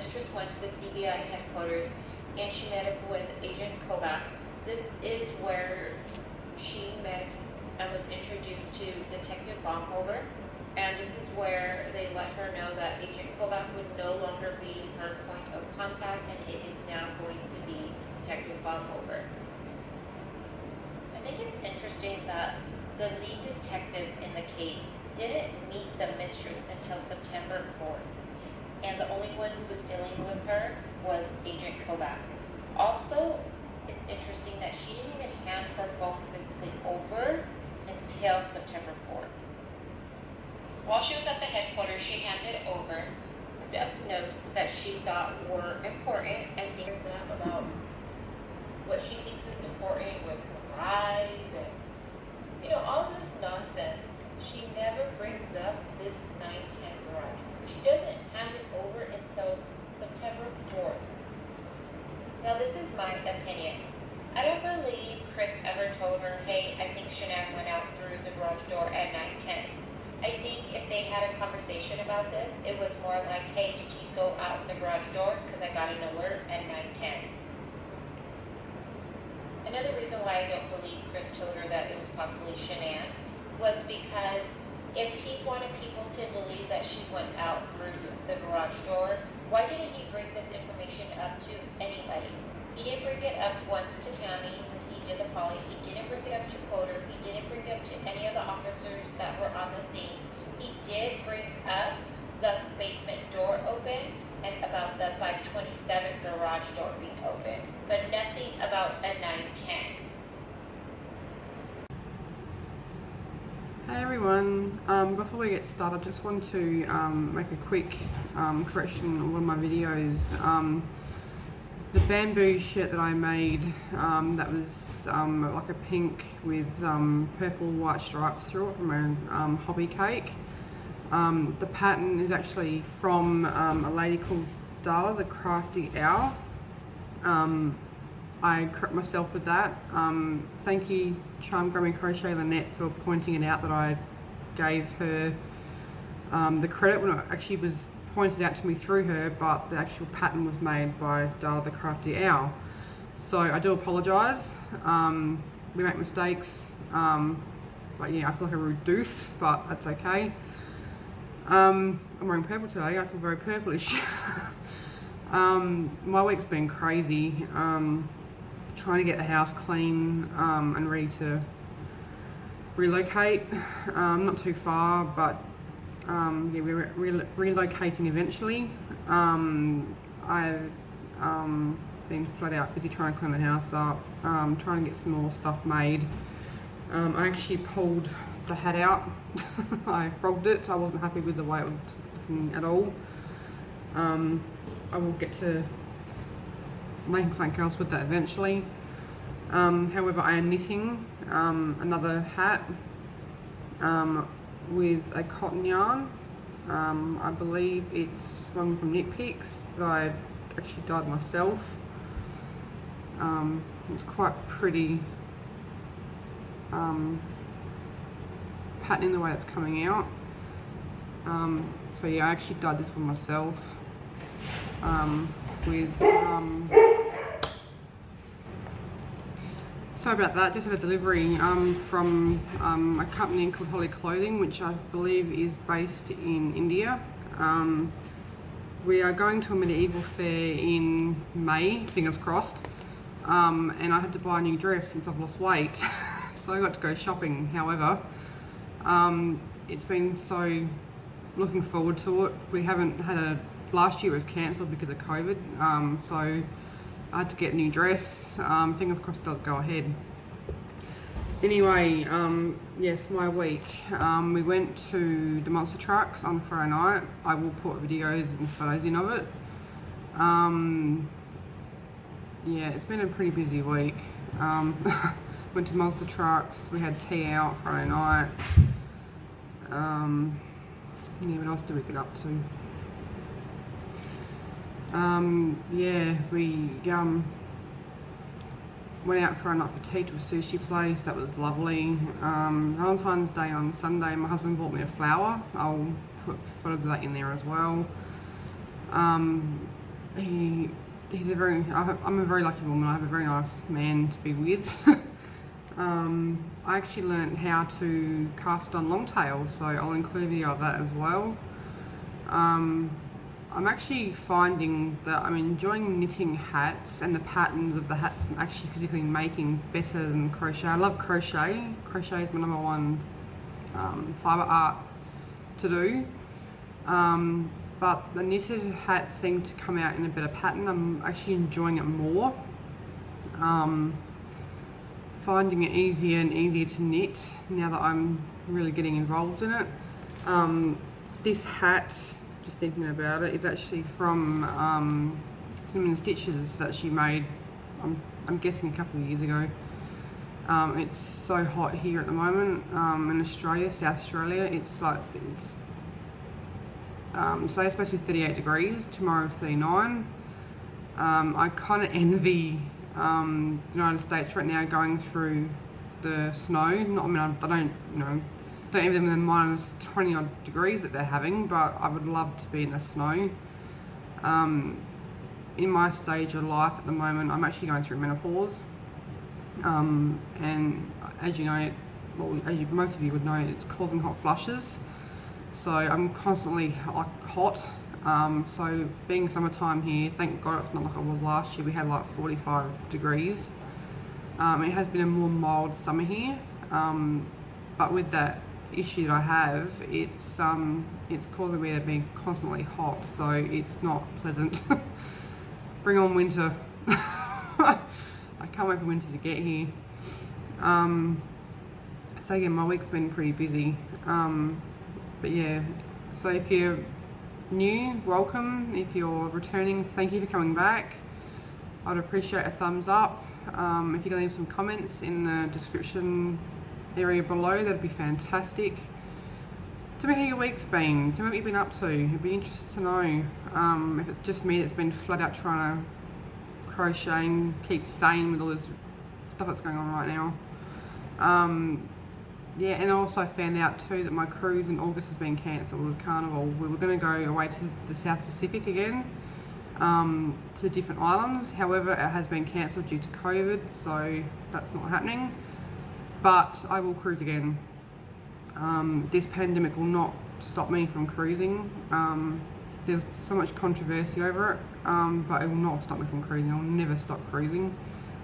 mistress went to the CBI headquarters and she met up with Agent Kovac. This is where she met and was introduced to Detective Baumhover, and this is where they let her know that Agent Kovac would no longer be her point of contact, and it is now going to be Detective Baumhover. I think it's interesting that the lead detective in the case didn't meet the mistress until September 4th, and the only one who was dealing with her was Agent Kovac. Also, it's interesting that she didn't even hand her phone physically over until September 4th. While she was at the headquarters, she handed over the notes that she thought were important and things about what she thinks is important with drive and, all this nonsense. She never brings up this 910 garage. She doesn't hand it over until September 4th. Now, this is my opinion. I don't believe Chris ever told her, hey, I think Shanann went out through the garage door at 9:10. I think if they had a conversation about this, it was more like, hey, did you go out the garage door? Because I got an alert at 9:10. Another reason why I don't believe Chris told her that it was possibly Shanann was because if he wanted people to believe that she went out through the garage door, why didn't he bring this information up to anybody? He didn't bring it up once to Tammy when he did the poly. He didn't bring it up to Coder. He didn't bring it up to any of the officers that were on the scene. He did bring up the basement door open and about the 527 garage door being open, but nothing about a 910. Hey everyone, before we get started, I just want to make a quick correction on one of my videos. The bamboo shirt that I made, that was like a pink with purple white stripes through it from a hobby cake. The pattern is actually from a lady called Darla, the Crafty Owl. I correct myself with that. Thank you, Charm Grammy Crochet Lynette, for pointing it out that I gave her the credit when it actually was pointed out to me through her, but the actual pattern was made by Darla the Crafty Owl. So I do apologise. We make mistakes, but yeah, I feel like a rude doof, but that's okay. I'm wearing purple today. I feel very purplish. My week's been crazy. Trying to get the house clean and ready to relocate. Not too far, but yeah, we're relocating eventually. I've been flat out busy trying to clean the house up, trying to get some more stuff made. I actually pulled the hat out. I frogged it. I wasn't happy with the way it was looking at all. I will get to making something else with that eventually. However, I am knitting another hat with a cotton yarn. I believe it's one from Knit Picks that I actually dyed myself. It's quite pretty pattern in the way it's coming out. So yeah, I actually dyed this one myself with sorry about that, just had a delivery from a company called Holly Clothing, which I believe is based in India. We are going to a medieval fair in May, fingers crossed, and I had to buy a new dress since I've lost weight, so I got to go shopping. However, it's been so looking forward to it. We haven't had last year was cancelled because of COVID, so I had to get a new dress. Fingers crossed it does go ahead. Anyway, yes, my week. We went to the monster trucks on Friday night. I will put videos and photos in of it. Yeah, it's been a pretty busy week. Went to monster trucks. We had tea out Friday night. Yeah, what else did we get up to? Yeah, we went out for a night for tea to a sushi place. That was lovely. Valentine's Day on Sunday, my husband bought me a flower. I'll put photos of that in there as well. he's a very, I'm a very lucky woman. I have a very nice man to be with. I actually learnt how to cast on longtail, so I'll include a video of that as well. I'm actually finding that I'm enjoying knitting hats, and the patterns of the hats I'm actually physically making better than crochet. I love crochet. Crochet is my number one fibre art to do. But the knitted hats seem to come out in a better pattern. I'm actually enjoying it more. Finding it easier and easier to knit now that I'm really getting involved in it. This hat, just thinking about it, is actually from Cinnamon Stitches that she made, I'm guessing a couple of years ago. It's so hot here at the moment in Australia, South Australia. Today's supposed to be 38 degrees, tomorrow's 39. I kind of envy the United States right now going through the snow. I don't envy them the minus 20 odd degrees that they're having, but I would love to be in the snow. In my stage of life at the moment, I'm actually going through menopause. And as you know, most of you would know, it's causing hot flushes. So I'm constantly hot. So being summertime here, thank God it's not like it was last year. We had like 45 degrees. It has been a more mild summer here. But with that issue that I have, it's causing me to be constantly hot. So it's not pleasant. Bring on winter. I can't wait for winter to get here. So yeah, my week's been pretty busy. But yeah, so if you're new, welcome. If you're returning, thank you for coming back. I'd appreciate a thumbs up. If you can leave some comments in the description area below, that'd be fantastic. Tell me how your week's been. Tell me what you've been up to. It'd be interesting to know if it's just me that's been flat out trying to crochet and keep sane with all this stuff that's going on right now. Yeah, and I also found out too that my cruise in August has been cancelled with Carnival. We were going to go away to the South Pacific again, to different islands. However, it has been cancelled due to COVID, so that's not happening. But I will cruise again. This pandemic will not stop me from cruising. There's so much controversy over it, but it will not stop me from cruising. I'll never stop cruising.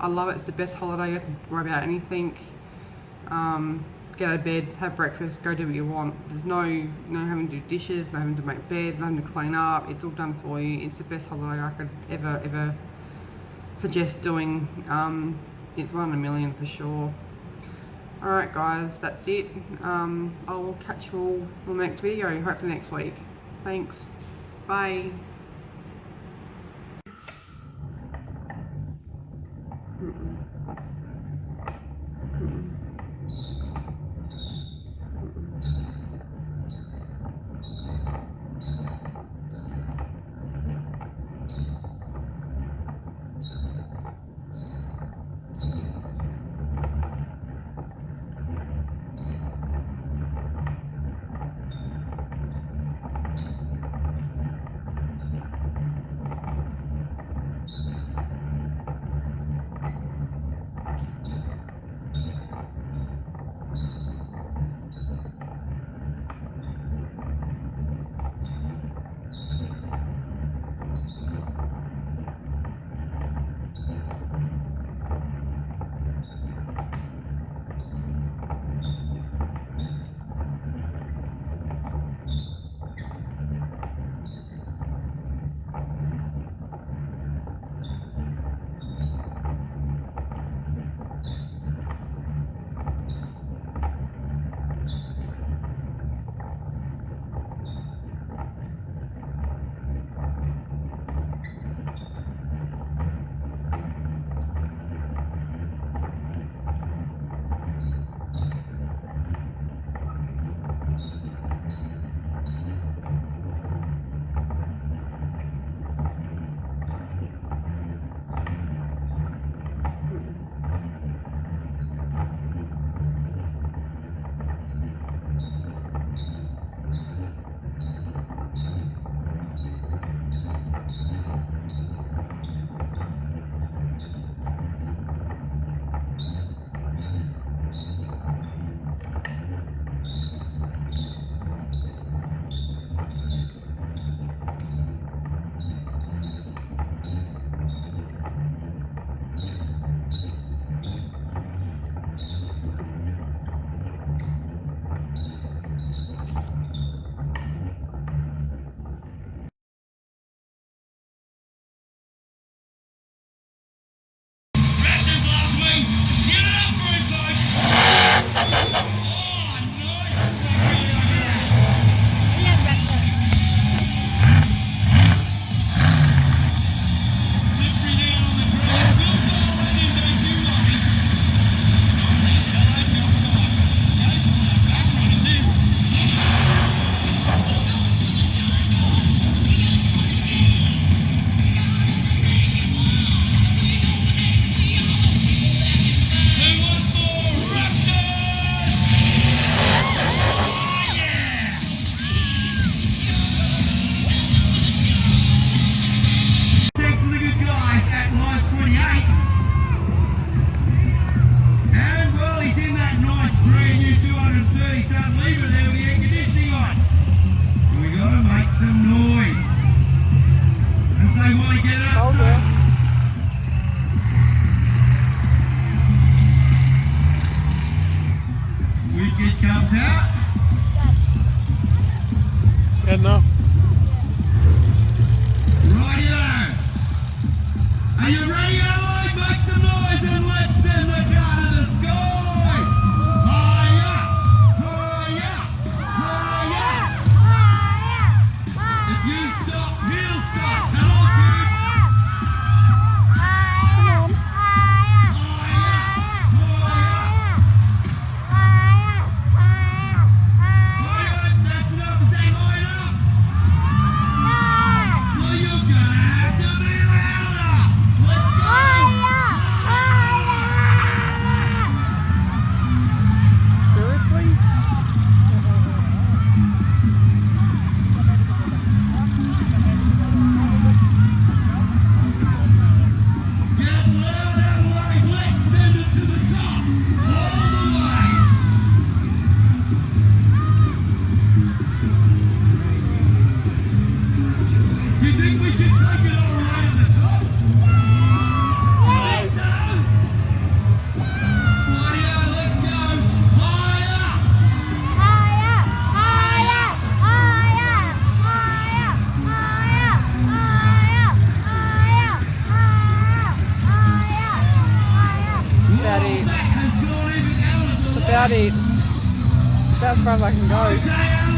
I love it. It's the best holiday. You don't have to worry about anything. Get out of bed, have breakfast, go do what you want. There's no having to do dishes, no having to make beds, no having to clean up. It's all done for you. It's the best holiday I could ever suggest doing. It's one in a million for sure. Alright guys, that's it. I'll catch you all on the next video, hopefully next week. Thanks. Bye. about it. That's as far as I can go.